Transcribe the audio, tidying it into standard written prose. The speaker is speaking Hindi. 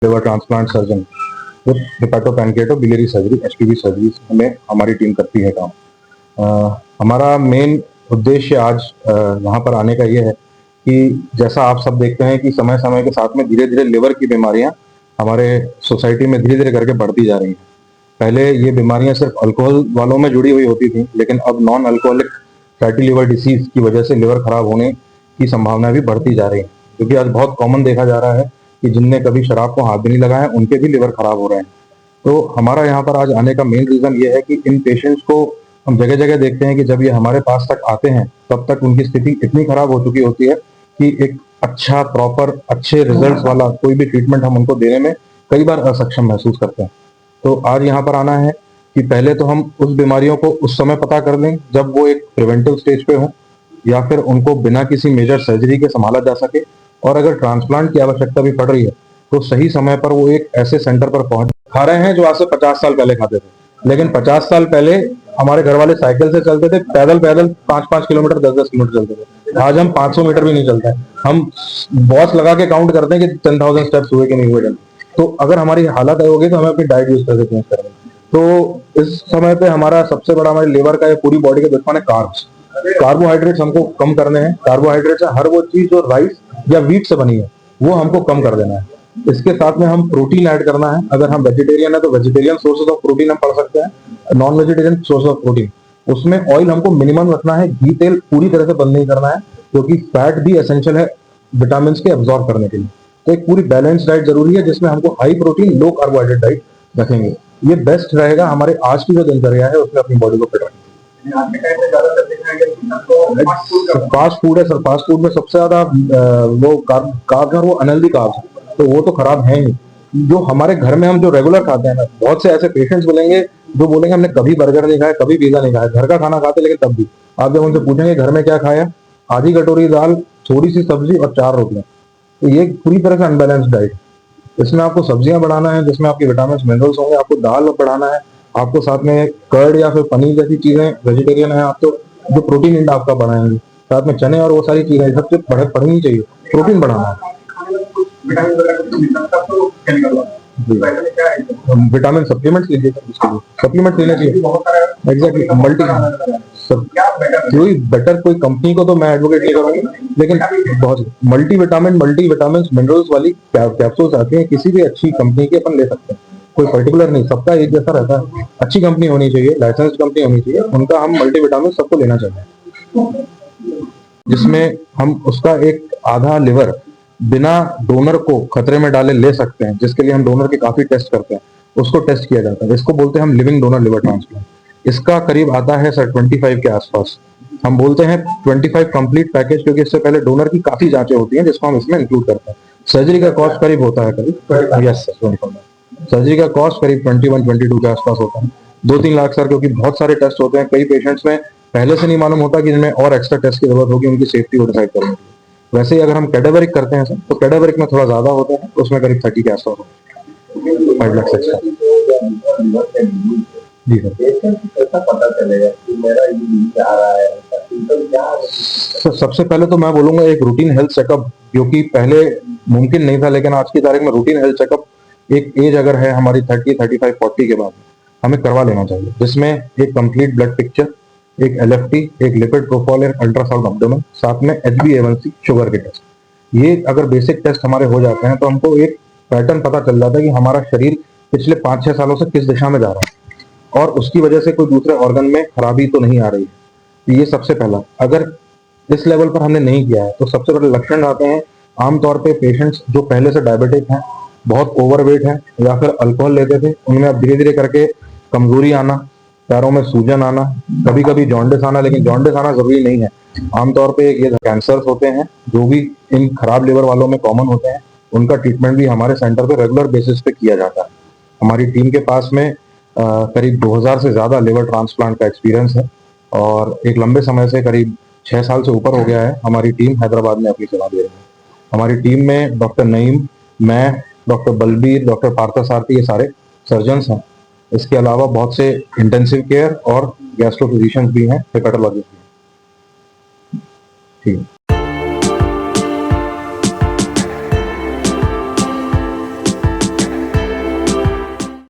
Liver transplant surgeon with hepatopancreatobiliary surgery HPB surgery में हमारी टीम करती है काम। हमारा मेन उद्देश्य आज यहाँ पर आने का ये है कि जैसा आप सब देखते हैं कि समय समय के साथ में धीरे धीरे लिवर की बीमारियां हमारे सोसाइटी में धीरे धीरे करके बढ़ती जा रही हैं। पहले ये बीमारियां सिर्फ अल्कोहल वालों में जुड़ी हुई होती थी, लेकिन अब non alcoholic fatty liver disease की वजह से लिवर खराब होने की संभावना भी बढ़ती जा रही है, क्योंकि आज बहुत कॉमन देखा जा रहा है कि जिनने कभी शराब को हाथ भी नहीं लगाया उनके भी लिवर खराब हो रहे हैं। तो हमारा यहाँ पर आज आने का मेन रीजन ये है कि इन पेशेंट्स को हम जगह जगह देखते हैं कि जब ये हमारे पास तक आते हैं तब तक उनकी स्थिति इतनी खराब हो चुकी होती है कि एक अच्छा प्रॉपर अच्छे रिजल्ट्स वाला कोई भी ट्रीटमेंट हम उनको देने में कई बार असक्षम महसूस करते हैं। तो आज यहाँ पर आना है कि पहले तो हम उस बीमारियों को उस समय पता कर लें जब वो एक प्रिवेंटिव स्टेज पे हो, या फिर उनको बिना किसी मेजर सर्जरी के संभाला जा सके, और अगर ट्रांसप्लांट की आवश्यकता भी पड़ रही है तो सही समय पर वो एक ऐसे सेंटर पर पहुंच खा रहे हैं जो आज से 50 साल पहले खाते थे। लेकिन 50 साल पहले हमारे घर वाले साइकिल से चलते थे, पैदल पैदल 5-5 किलोमीटर 10-10 किलोमीटर चलते थे। आज हम 500 मीटर भी नहीं चलते हैं, हम वॉच लगा के काउंट करते हैं कि 10,000 स्टेप्स हुए कि नहीं हुए। तो अगर हमारी हालत होगी तो हमें अपनी डाइट यूज करके चेंज करनी। तो इस समय पे हमारा सबसे बड़ा हमारे लिवर का या पूरी बॉडी का दुश्मन है कार्ब्स। कार्बोहाइड्रेट्स हमको कम करने हैं। कार्बोहाइड्रेट्स हर वो चीज जो राइस या व्हीट से बनी है वो हमको कम कर देना है। इसके साथ में हम प्रोटीन ऐड करना है। अगर हम वेजिटेरियन है तो वेजिटेरियन सोर्सेज ऑफ प्रोटीन हम पढ़ सकते हैं, non vegetarian source of protein. उसमें ऑयल हमको मिनिमम रखना है, घी तेल पूरी तरह से बंद नहीं करना है, क्योंकि फैट भी एसेंशियल है विटामिन के एब्जॉर्ब करने के लिए। तो एक पूरी बैलेंस डाइट जरूरी है जिसमें हमको हाई प्रोटीन लो कार्बोहाइड्रेट डाइट रखेंगे। ये बेस्ट रहेगा हमारे आज की जो दिनचर्या है उसमें अपनी बॉडी को फिट रखने। फास्ट फूड है सर, फास्ट फूड में सबसे ज्यादा वो कार्ब है, वो अनहेल्दी कार्ब, तो वो तो खराब है ही। जो हमारे घर में हम जो रेगुलर खाते हैं ना, बहुत से ऐसे पेशेंट्स मिलेंगे जो बोलेंगे हमने कभी बर्गर नहीं खाया, कभी पिज्जा नहीं खाया, घर का खाना खाते, लेकिन तब भी आप जब उनसे पूछेंगे घर में क्या खाया, आधी कटोरी दाल, थोड़ी सी सब्जी और 4 रोटियां। तो ये पूरी तरह से अनबैलेंस डाइट। इसमें आपको सब्जियां बढ़ाना है जिसमें आपके विटामिन मिनरल्स होंगे, आपको दाल बढ़ाना है, आपको साथ में कर्ड या फिर पनीर जैसी चीजें, वेजिटेरियन है आप तो जो प्रोटीन इंड आपका बढ़ाएंगे, साथ में चने और वो सारी चीजें सबसे पढ़नी चाहिए, प्रोटीन बढ़ाना है। विटामिन सप्लीमेंट्स लीजिए, सप्लीमेंट लेने चाहिए। एग्जैक्टली, कोई बेटर कोई कंपनी को तो मैं एडवोकेट नहीं करूंगा, लेकिन बहुत मल्टी विटामिन मिनरल्स वाली कैप्सूल्स आती हैं, किसी भी अच्छी कंपनी की अपन ले सकते हैं। कोई पर्टिकुलर नहीं, सबका एक जैसा रहता है। अच्छी कंपनी होनी चाहिए, लाइसेंस्ड कंपनी होनी चाहिए, उनका हम मल्टी विटामिन सबको लेना चाहिए, जिसमें हम उसका एक आधा लिवर बिना डोनर को खतरे में डाले ले सकते हैं, जिसके लिए हम डोनर के काफी टेस्ट करते हैं, उसको टेस्ट किया जाता है। इसको बोलते हैं हम लिविंग डोनर लिवर ट्रांसप्लांट। इसका करीब आता है सर 25 के आसपास। हम बोलते हैं 25 कंप्लीट पैकेज, क्योंकि इससे पहले डोनर की काफी जांचें होती हैं जिसको हम इसमें इंक्लूड करते हैं। सर्जरी का कॉस्ट करीब होता है करीब, यस सर, सर्जरी का कॉस्ट करीब 21-22 के आसपास होता है। 2-3 लाख सर, क्योंकि बहुत सारे टेस्ट होते हैं। कई पेशेंट्स में पहले से नहीं मालूम होता कि जिनमें और एक्स्ट्रा टेस्ट की जरूरत होगी उनकी सेफ्टी को डिसाइड करने के लिए। वैसे ही अगर हम कैडेवरिक करते हैं सर, तो कैडेवरिक में थोड़ा ज्यादा होता है, तो उसमें करीब 30 के आसपास होता है, 5 लाख से। जी सर, कैसा पता चलेगा कि मेरा ये आ रहा है? सर सबसे पहले तो मैं बोलूंगा एक रूटीन हेल्थ चेकअप, जो कि पहले मुमकिन नहीं था, लेकिन आज की तारीख में रूटीन हेल्थ चेकअप एक एज अगर है हमारी 30, 35, 40 के बाद हमें करवा लेना चाहिए, जिसमें एक कंप्लीट ब्लड पिक्चर, एक एलएफटी, एक लिपिड प्रोफाइल, एक अल्ट्रासाउंड एब्डोमेन, साथ में HbA1c शुगर के टेस्ट। ये अगर बेसिक टेस्ट हमारे हो जाते हैं तो हमको एक पैटर्न पता चल जाता है कि हमारा शरीर पिछले 5-6 सालों से किस दिशा में जा रहा है और उसकी वजह से कोई दूसरे ऑर्गन में खराबी तो नहीं आ रही है। तो ये सबसे पहला, अगर इस लेवल पर हमने नहीं किया है तो सबसे बड़े लक्षण आते हैं आमतौर पे पेशेंट्स जो पहले से डायबिटिक हैं, बहुत ओवरवेट है, या फिर अल्कोहल लेते थे, उनमें अब धीरे धीरे करके कमजोरी आना, पैरों में सूजन आना, कभी कभी जॉन्डिस आना। लेकिन जॉन्डिस आना जरूरी नहीं है, आमतौर पे ये कैंसर्स होते हैं जो भी इन खराब लिवर वालों में कॉमन होते हैं। उनका ट्रीटमेंट भी हमारे सेंटर पे रेगुलर बेसिस पे किया जाता है। हमारी टीम के पास में करीब 2000 से ज्यादा लिवर ट्रांसप्लांट का एक्सपीरियंस है, और एक लंबे समय से करीब 6 साल से ऊपर हो गया है हमारी टीम हैदराबाद में अपनी सेवा दे रही है। हमारी टीम में डॉक्टर नईम, मैं, डॉक्टर बलबीर, डॉक्टर पार्थसारथी, ये सारे सर्जन्स हैं। इसके अलावा बहुत से इंटेंसिव केयर और गैस्ट्रो फिजिशियंस भी हैं, हेपेटोलॉजिस्ट भी हैं। ठीक है।